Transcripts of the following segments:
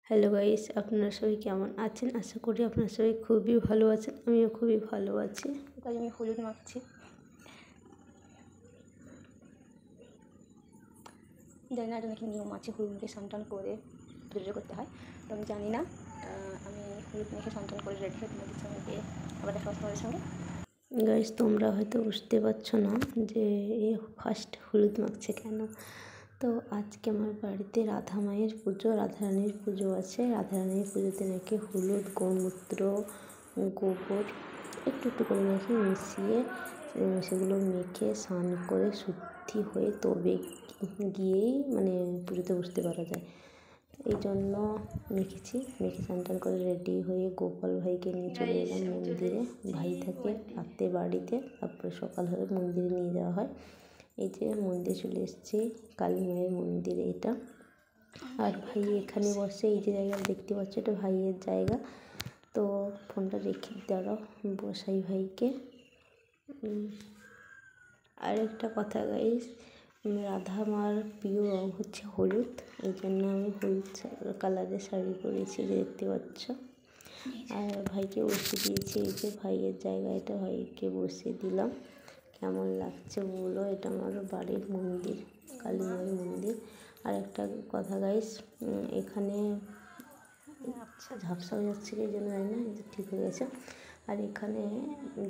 Hello guys, আপনারা সবাই কেমন আছেন? আশা করি আপনারা সবাই খুবই ভালো আছেন। আমিও খুবই ভালো আছি। তাই আমি হলুদ মাখছি। জানি না এটা নাকি নিয়ম আছে, হলুদ মেখে স্নান করে পুজো করতে হয়, তো আমি জানি না। আমি হলুদ মেখে স্নান করে রেডি হয়ে তোমাদের সঙ্গে আবার দেখা হচ্ছে তোমাদের সঙ্গে। গাইস, তোমরা হয়তো বুঝতে পারছো না যে এ ফার্স্ট হলুদ মাখছে কেন। তো আজকে আমার বাড়িতে রাধা মায়ের পুজো, রাধারানীর পুজো আছে। রাধারানীর পুজোতে নাকি হলুদ, গোমূত্র, গোবর একটু একটু করে নাকি মিশিয়ে সেগুলো মেখে স্নান করে শুদ্ধি হয়ে তবে গিয়েই পুজোতে বসতে পারা যায়। এই জন্য মেখে স্নান টান করে রেডি হয়ে গোপাল ভাইকে নিয়ে চলে এলাম মন্দিরে। ভাই থাকে রাতে বাড়িতে, তারপরে সকাল হলে মন্দিরে নিয়ে যাওয়া হয়। এই যে মন্দিরে চলে এসেছি, কালী মায়ের মন্দিরে এটা। আর ভাই এখানে বসে, এই যে জায়গা দেখতে পাচ্ছ এটা ভাইয়ের জায়গা। তো ফোনটা রেখে দাঁড়াও, বসাই ভাইকে। আর একটা কথা গাইস, রাধা মার প্রিয় রং হচ্ছে হলুদ, এই জন্য আমি হলুদ কালারের শাড়ি পরেছি, দেখতে পাচ্ছ। আর ভাইকে বসিয়ে দিয়েছি, এই যে ভাইয়ের জায়গা, এটা ভাইকে বসিয়ে দিলাম। কেমন লাগছে বলো? এটা আমার বাড়ির মন্দির, কালী মায়ের মন্দির। আর একটা কথা গাইস, এখানে ঝাপসা হয়ে যাচ্ছে এই জন্য জানি না, ঠিক হয়ে গেছে। আর এখানে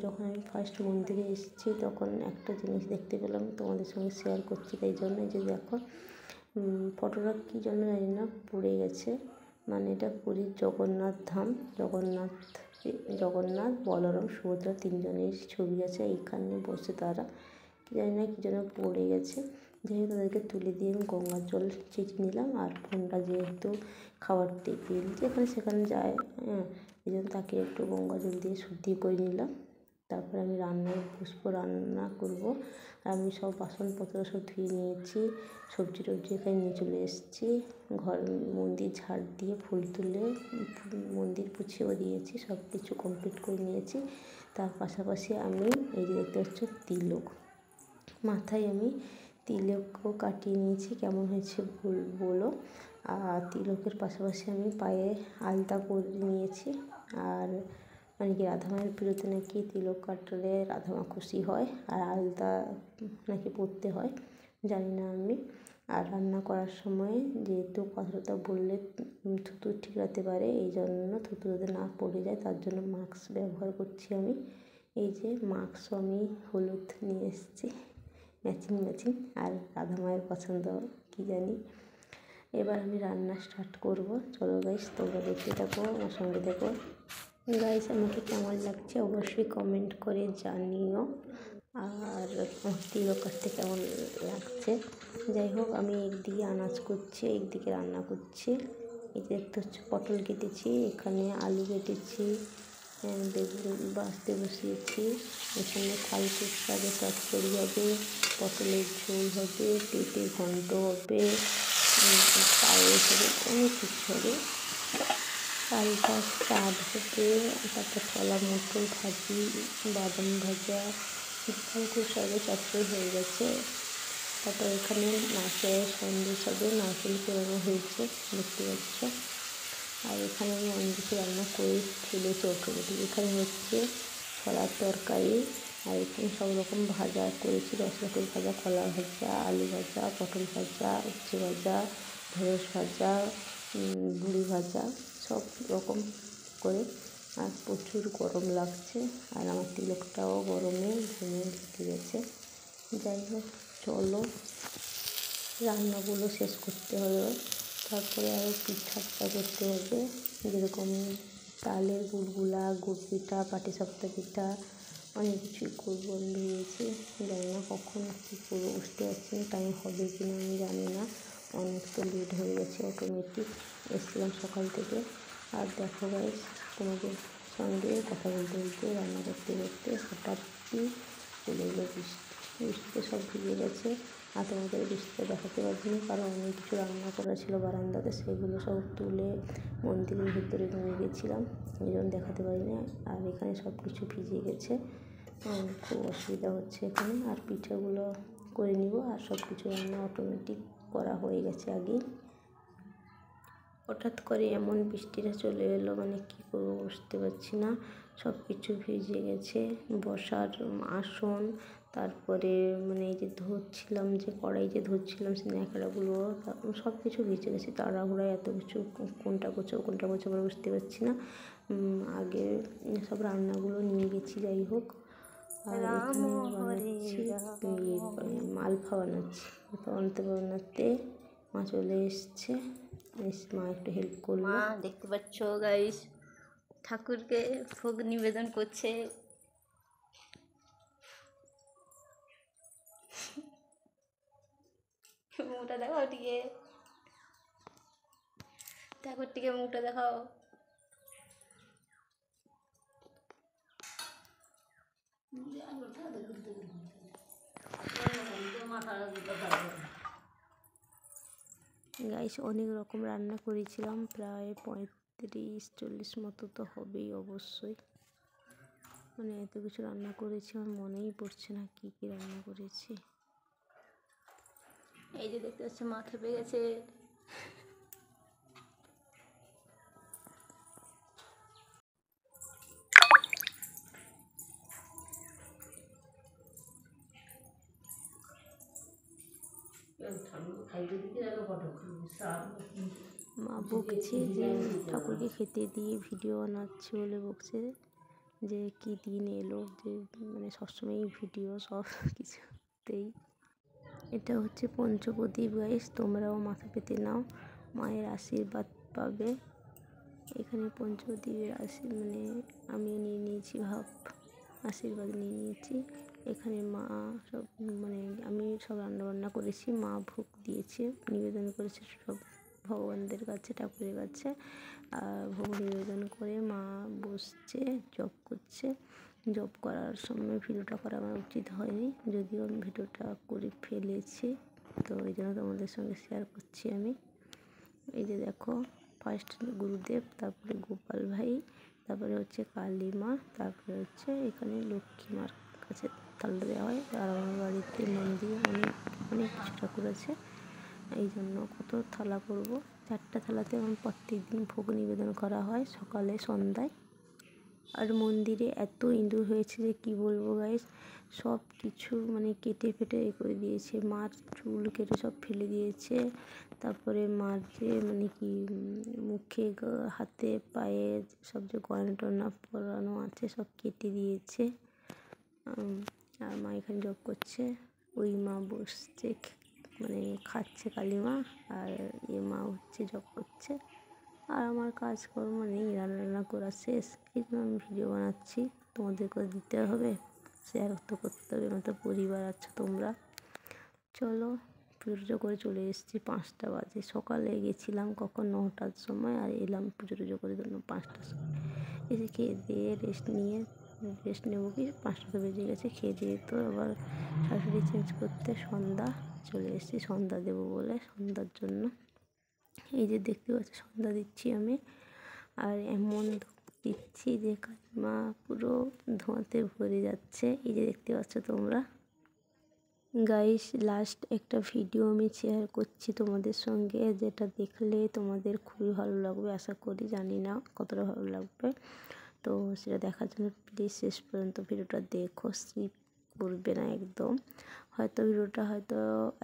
যখন আমি ফার্স্ট মন্দিরে এসেছি তখন একটা জিনিস দেখতে পেলাম, তোমাদের সঙ্গে শেয়ার করছি। তাই জন্য যে দেখো, ফটোটা কী জন্য জানি না পড়ে গেছে। এটা পুরীর জগন্নাথ ধাম, জগন্নাথ, বলরাম, সুভদ্রা তিনজনের ছবি আছে। এইখানে বসে তারা কী জানি না কী যেন পড়ে গেছে। যাই হোক, তাদেরকে তুলে দিয়ে আমি গঙ্গার জল ছিটিয়ে নিলাম। আর ফোনটা যেহেতু খাবার টেবিল যেখানে সেখানে যায়, এই জন্য তাকে একটু গঙ্গা জল দিয়ে শুদ্ধি করে নিলাম। তারপরে আমি রান্নায় বসবো, রান্না করবো। আর আমি সব বাসনপত্র সব ধুয়ে নিয়েছি, সবজি টবজি এখানে নিয়ে চলে এসেছি। মন্দির ঝাড় দিয়ে ফুল তুলে মন্দির পুছিয়েও দিয়েছি, সব কিছু কমপ্লিট করে নিয়েছি। তার পাশাপাশি আমি এই যে দেখতে পাচ্ছ তিলক, মাথায় আমি তিলকও কাটিয়ে নিয়েছি। কেমন হয়েছে বলো? আর তিলকের পাশাপাশি আমি পায়ে আলতা পরে নিয়েছি। আর কি রাধা মায়ের পুজোতে নাকি তিলক কাটলে রাধা মা খুশি হয়, আর আলতা নাকি পরতে হয়, জানি না আমি। আর রান্না করার সময় যেহেতু কথাটা বললে থুতু ঠিকরাতে পারে, এই জন্য থুতু যাতে না পড়ে যায় তার জন্য মাস্ক ব্যবহার করছি আমি। এই যে মাস্কও আমি হলুদ নিয়ে এসেছি, ম্যাচিং। আর রাধা মায়ের পছন্দ কী জানি। এবার আমি রান্না স্টার্ট করব। চলো গাইস, তোমরা দেখতে থাকো, আমার সঙ্গে দেখো। গাইস, আমাকে কেমন লাগছে অবশ্যই কমেন্ট করে জানিও। আর তিলক কাটতে কেমন লাগছে। যাই হোক, আমি একদিকে আনাজ করছি, একদিকে রান্না করছি। এই যে দেখতে হচ্ছে পটল কেটেছি, এখানে আলু কেটেছি, বেগুন বাছতে বসিয়েছি। এখানে ফালকপির শাকের তরকারি হবে, পটলের ঝোল হবে, পেঁপে ঘন্ট হবে, পায়েস হবে, অনেক কিছু হবে। চালটা চাট হবে, তারপর ছোলা মটর ভাজি, বাদাম ভাজা, ফালকপির শাকের চচ্চড়ি হয়ে গেছে। তারপর এখানে নারকেলের সন্দেশ হবে, নারকেল কোরানো হয়েছে, দেখতে পাচ্ছ। আর এখানে আমি অনেক কিছু রান্না করে ফেলেছি অটোমেটিক। এখানে হচ্ছে ছোলার তরকারি, আর এখানে সব রকম ভাজা করেছি, রসুন ভাজা, কলা ভাজা, আলু ভাজা, পটল ভাজা, উচ্ছে ভাজা, ঢেঁড়স ভাজা, বুড়ি ভাজা, সব রকম করে। আর প্রচুর গরম লাগছে, আর আমার তিলকটাও গরমে ঘেমে ঢুকে গেছে। যাই হোক, চলো রান্নাগুলো শেষ করতে হবে। তারপরে আরও পিঠা করতে হবে, যেরকম তালের গুড়গুলা, গুড় পিঠা, পাটিসাপটা পিঠা, অনেক কিছুই করবো আমি ভেবেছি। জানি না কখন কী করবো, বুঝতে পারছি না। টাইম হবে কি না আমি জানি না, অনেক তো লেট হয়ে গেছে। অটোমেটিক এসেছিলাম সকাল থেকে। আর দেখো গাইস, তোমাদের সঙ্গে কথা বলতে রান্না করতে হঠাৎই চলে এলো বৃষ্টিতে সব ভিজে গেছে। আর তোমাদের বৃষ্টিতে দেখাতে পারিনি, কারণ অনেক কিছু রান্না করা ছিল বারান্দাতে, সেগুলো সব তুলে মন্দিরের ভিতরে নিয়ে গেছিলাম, এই জন্য দেখাতে পারিনি। আর এখানে সব কিছু ভিজে গেছে, খুব অসুবিধা হচ্ছে এখানে। আর পিঠেগুলো করে নিব, আর সব কিছু রান্না অটোমেটিক করা হয়ে গেছে আগেই। হঠাৎ করে এমন বৃষ্টিটা চলে এলো, মানে কী করবো বুঝতে পারছি না। সব কিছু ভিজে গেছে, বসার আসন, তারপরে মানে এই যে ধরছিলাম, যে কড়াই যে ধরছিলাম সে ন্যাকড়াগুলো, সব কিছু ভিজে গেছে। তাড়াহুড়ায় এত কিছু কোনটা গোছাবো করে বুঝতে পারছি না। আগে সব রান্নাগুলো নিয়ে গেছি, যাই হোক। আর এখানে বানাচ্ছি মালপোয়া বানাচ্ছি। বানাতে মা চলে এসছে, মা একটু হেল্প করলো। মা দেখতে পাচ্ছ গাইস, ঠাকুরকে ভোগ নিবেদন করছে। মুখটা দেখাও টিকে, ঠাকুরটিকে মুখটা দেখাও। গাইস অনেক রকম রান্না করেছিলাম, প্রায় 35-40 মতো তো হবেই অবশ্যই। মানে এত কিছু রান্না করেছি, আমার মনেই পড়ছে না কি কি রান্না করেছি। এই যে দেখতে পাচ্ছ মা খেপে গেছে। মা বকছে যে ঠাকুরকে খেতে দিয়ে ভিডিও বানাচ্ছে বলে বকছে, যে কি দিন এলো, যে মানে সবসময় ভিডিও সব কিছুতেই। এটা হচ্ছে পঞ্চপ্রদীপ গাইস, তোমরাও মাথা পেতে নাও, মায়ের আশীর্বাদ পাবে। এখানে পঞ্চপ্রদীপের মানে আমিও নিয়ে নিয়েছি, আশীর্বাদ নিয়ে নিয়েছি। এখানে মা সব মানে আমি সব রান্নাবান্না করেছি, মা ভোগ দিয়েছে, নিবেদন করেছে সব ভগবানদের কাছে, ঠাকুরের কাছে। আর ভোগ নিবেদন করে মা বসছে, জপ করছে। জব করার সময় ভিডিওটা করা আমার উচিত হয়নি, যদিও আমি ভিডিওটা করে ফেলেছি, তো এই জন্য তোমাদের সঙ্গে শেয়ার করছি আমি। এই যে দেখো, ফার্স্ট গুরুদেব, তারপরে গোপাল ভাই, তারপরে হচ্ছে কালী মা, তারপরে হচ্ছে এখানে লক্ষ্মী মার কাছে থালা দেওয়া হয়। আর আমার বাড়িতে মন্দির অনেক অনেক কিছু ঠাকুর আছে, এই জন্য কত থালা করব। 4টা থালাতে আমার প্রত্যেক দিন ভোগ নিবেদন করা হয়, সকালে সন্ধ্যায়। আর মন্দিরে এত ইঁদুর হয়েছে যে কি বলবো গাইস, সব কিছু মানে কেটে ফেটে করে দিয়েছে। মার চুল কেটে সব ফেলে দিয়েছে, তারপরে মার যে মানে কি মুখে হাতে পায়ে সব যে গয়না টয়না পরানো আছে সব কেটে দিয়েছে। আর মা এখানে জব করছে, ওই মা বসছে মানে খাচ্ছে কালী মা, আর এ মা হচ্ছে জব করছে। আর আমার কাজকর্ম নেই, রান্না করা শেষ, এই জন্য আমি ভিডিও বানাচ্ছি, তোমাদের করে দিতে হবে, শেয়ার তো করতে হবে, আমার তো পরিবার আছে তোমরা। চলো, পুজো করে চলে এসেছি 5টা বাজে। সকালে গেছিলাম কখন 9টার সময়, আর এলাম পুজো করে 5টার সময়। এসে খেয়ে দিয়ে রেস্ট নেবো কি 5টা তো বেজে গেছে। খেয়ে দিয়ে তো আবার শাশুড়ি চেঞ্জ করতে সন্ধ্যা চলে এসেছি, সন্ধ্যা দেবো বলে, সন্ধ্যার জন্য এই যে দেখতে পাচ্ছি সন্ধ্যা দিচ্ছি আমি। আর এমন দিচ্ছি যে কাকিমা পুরো ধোঁয়াতে ভরে যাচ্ছে, এই যে দেখতে পাচ্ছ তোমরা। গাইস লাস্ট একটা ভিডিও আমি শেয়ার করছি তোমাদের সঙ্গে, যেটা দেখলে তোমাদের খুবই ভালো লাগবে আশা করি, জানি না কতটা ভালো লাগবে। তো সেটা দেখার জন্য প্লিজ শেষ পর্যন্ত ভিডিওটা দেখো, স্কিপ করবে না একদম। হয়তো ভিডিওটা হয়তো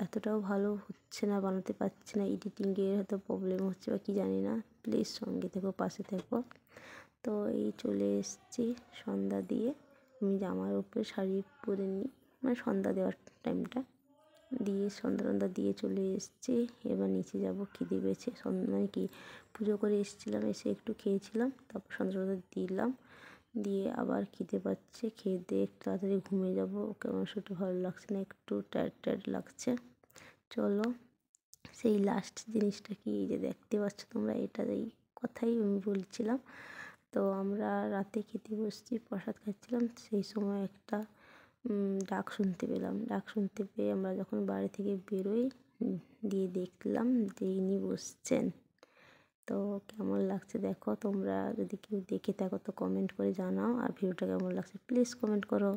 এতটাও ভালো হচ্ছে না, বানাতে পারছি না, এডিটিংয়ের হয়তো প্রবলেম হচ্ছে বা কী জানি না, প্লিজ সঙ্গে থেকো, পাশে থেকো। তো এই চলে এসেছি সন্ধ্যা দিয়ে, আমি জামার উপরে শাড়ি পরে নিই, মানে সন্ধ্যা দেওয়ার টাইমটা দিয়ে সন্ধ্যা দিয়ে চলে এসেছি। এবার নিচে যাব, খিদে পেয়েছে, মানে কি পুজো করে এসেছিলাম, এসে একটু খেয়েছিলাম, তারপর সন্ধ্যা দিলাম, দিয়ে আবার খিদে পাচ্ছে, খেয়ে দিয়ে একটু তাড়াতাড়ি ঘুমিয়ে যাবো, কেমন সেটা ভালো লাগছে না, একটু টায়ার্ড লাগছে। চলো, সেই লাস্ট জিনিসটা কি, এই যে দেখতে পাচ্ছ তোমরা, এই কথাই আমি বলছিলাম। তো আমরা রাতে খেতে বসছি, প্রসাদ খাচ্ছিলাম, সেই সময় একটা ডাক শুনতে পেলাম। ডাক শুনতে পেয়ে আমরা যখন বাড়ি থেকে বেরোই, দিয়ে দেখলাম যে ইনি বসছেন। তো কেমন লাগছে দেখো, তোমরা যদি কেউ দেখে থাকো তো কমেন্ট করে জানাও, আর ভিডিওটা কেমন লাগছে প্লিজ কমেন্ট করো।